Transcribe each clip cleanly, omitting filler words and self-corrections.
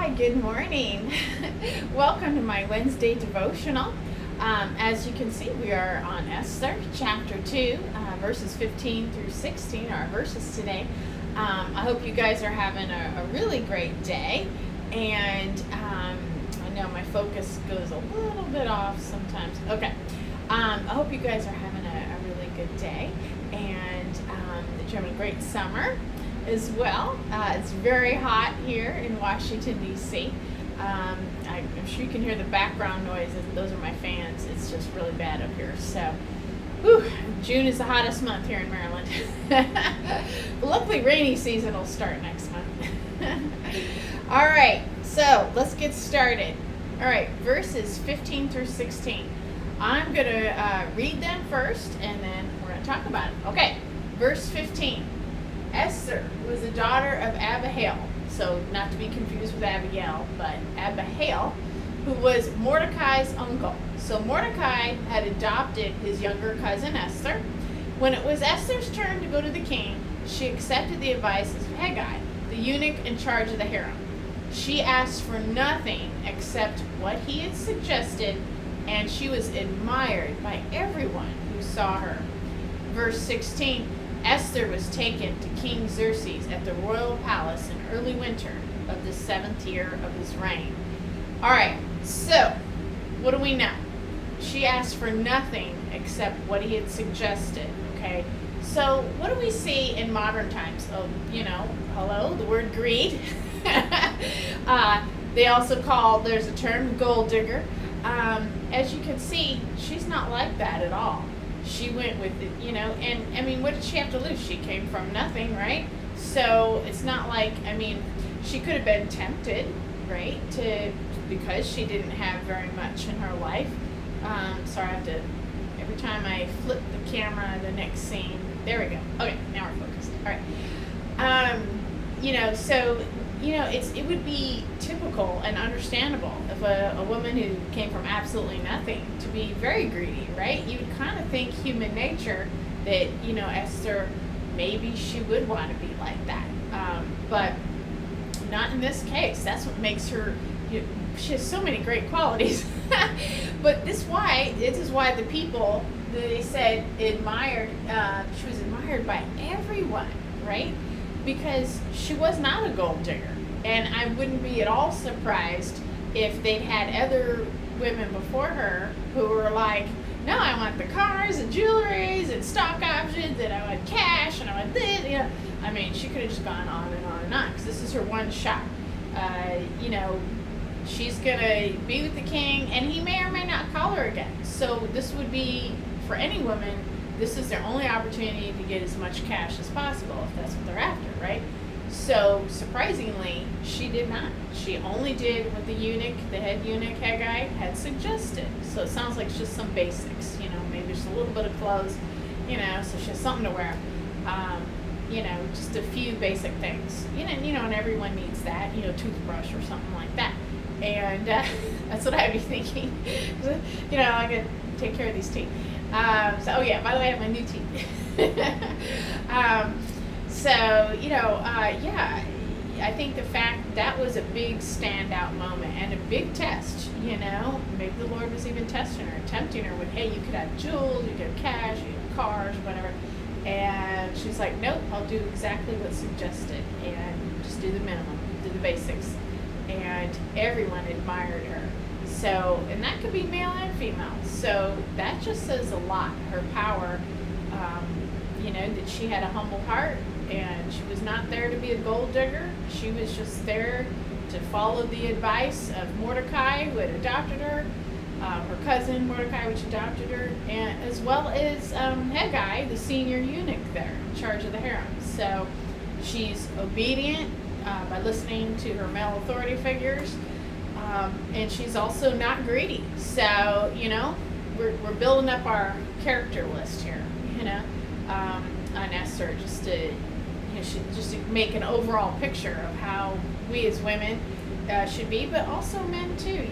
Hi, good morning. Welcome to my Wednesday devotional. As you can see, we are on Esther, chapter 2, verses 15 through 16, our verses today. I hope you guys are having a really great day. And I know my focus goes a little bit off sometimes. Okay. I hope you guys are having a really good day and that you're having a great summer as well. It's very hot here in Washington, D.C. I'm sure you can hear the background noises. Those are my fans. It's just really bad up here. So, June is the hottest month here in Maryland. But luckily, rainy season will start next month. All right, so let's get started. All right, verses 15 through 16. I'm going to read them first, and then we're going to talk about it. Okay, verse 15. Esther was the daughter of Abihail, so not to be confused with Abigail, but Abihail, who was Mordecai's uncle. So Mordecai had adopted his younger cousin Esther. When it was Esther's turn to go to the king, she accepted the advice of Haggai, the eunuch in charge of the harem. She asked for nothing except what he had suggested, and she was admired by everyone who saw her. Verse 16. Esther was taken to King Xerxes at the royal palace in early winter of the 7th year of his reign. All right, so what do we know? She asked for nothing except what he had suggested, okay? So what do we see in modern times? Oh, hello, the word greed. They also there's a term, gold digger. As you can see, she's not like that at all. She went with it, and I mean, what did she have to lose? She came from nothing, right? So it's not like, she could have been tempted, right? Because she didn't have very much in her life. Sorry, I have to, every time I flip the camera, the next scene, there we go. Okay, now we're focused. All right. It would be typical and understandable if a woman who came from absolutely nothing to be very greedy, right? You would kind of think human nature that, Esther, maybe she would want to be like that. But not in this case. That's what makes her, she has so many great qualities. But this is why the people, they said, admired, she was admired by everyone, right? Because she was not a gold digger. And I wouldn't be at all surprised if they'd had other women before her who were like, no, I want the cars and jewelries and stock options and I want cash and I want this. She could have just gone on and on and on because this is her one shot. She's going to be with the king and he may or may not call her again. So this would be, for any woman, this is their only opportunity to get as much cash as possible if that's what they're after, right? So, surprisingly, she did not. She only did what the head eunuch, Haggai, had suggested. So it sounds like it's just some basics, maybe just a little bit of clothes, so she has something to wear. Just a few basic things. And everyone needs that, toothbrush or something like that. And that's what I'd be thinking. I could take care of these teeth. By the way, I have my new teeth. I think the fact that was a big standout moment and a big test, maybe the Lord was even testing her, tempting her with, hey, you could have jewels, you could have cash, you could have cars, whatever. And she's like, nope, I'll do exactly what's suggested and just do the minimum, do the basics. And everyone admired her. So, and that could be male and female. So that just says a lot, her power, that she had a humble heart and she was not there to be a gold digger. She was just there to follow the advice of Mordecai, who had adopted her, her cousin Mordecai, which adopted her, and as well as Haggai, the senior eunuch there in charge of the harem. So she's obedient by listening to her male authority figures. And she's also not greedy. So, we're building up our character list here, on Esther, just to make an overall picture of how we as women should be, but also men too,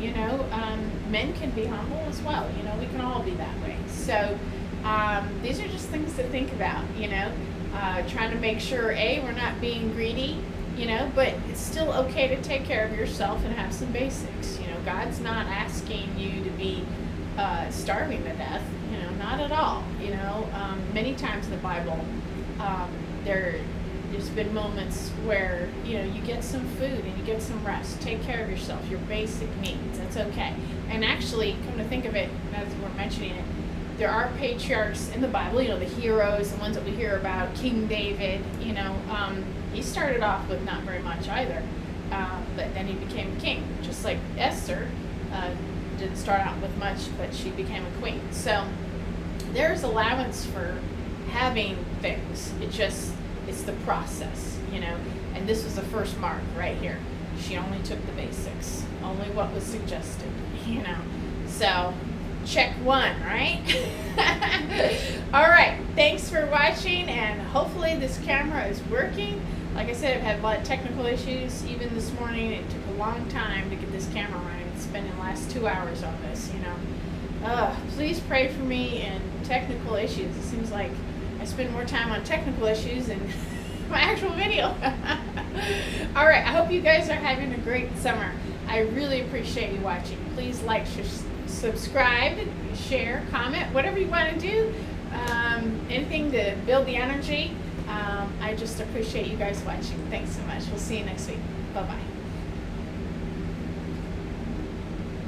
men can be humble as well, we can all be that way. So, these are just things to think about, trying to make sure, we're not being greedy, but it's still okay to take care of yourself and have some basics. God's not asking you to be starving to death, not at all. Many times in the Bible, there's been moments where, you get some food and you get some rest. Take care of yourself, your basic needs. That's okay. And actually, come to think of it, as we're mentioning it, there are patriarchs in the Bible, the heroes, the ones that we hear about, King David, he started off with not very much either, but then he became king, just like Esther didn't start out with much, but she became a queen. So there's allowance for having things. It's the process, and this was the first mark right here. She only took the basics, only what was suggested, so check one, right? All right, thanks for watching, and hopefully this camera is working. Like I said, I've had a lot of technical issues. Even this morning, it took a long time to get this camera running. It's been the last 2 hours on this, Please pray for me and technical issues. It seems like I spend more time on technical issues than my actual video. All right, I hope you guys are having a great summer. I really appreciate you watching. Please like, subscribe, share, comment, whatever you want to do. Anything to build the energy. I just appreciate you guys watching. Thanks so much. We'll see you next week. Bye-bye.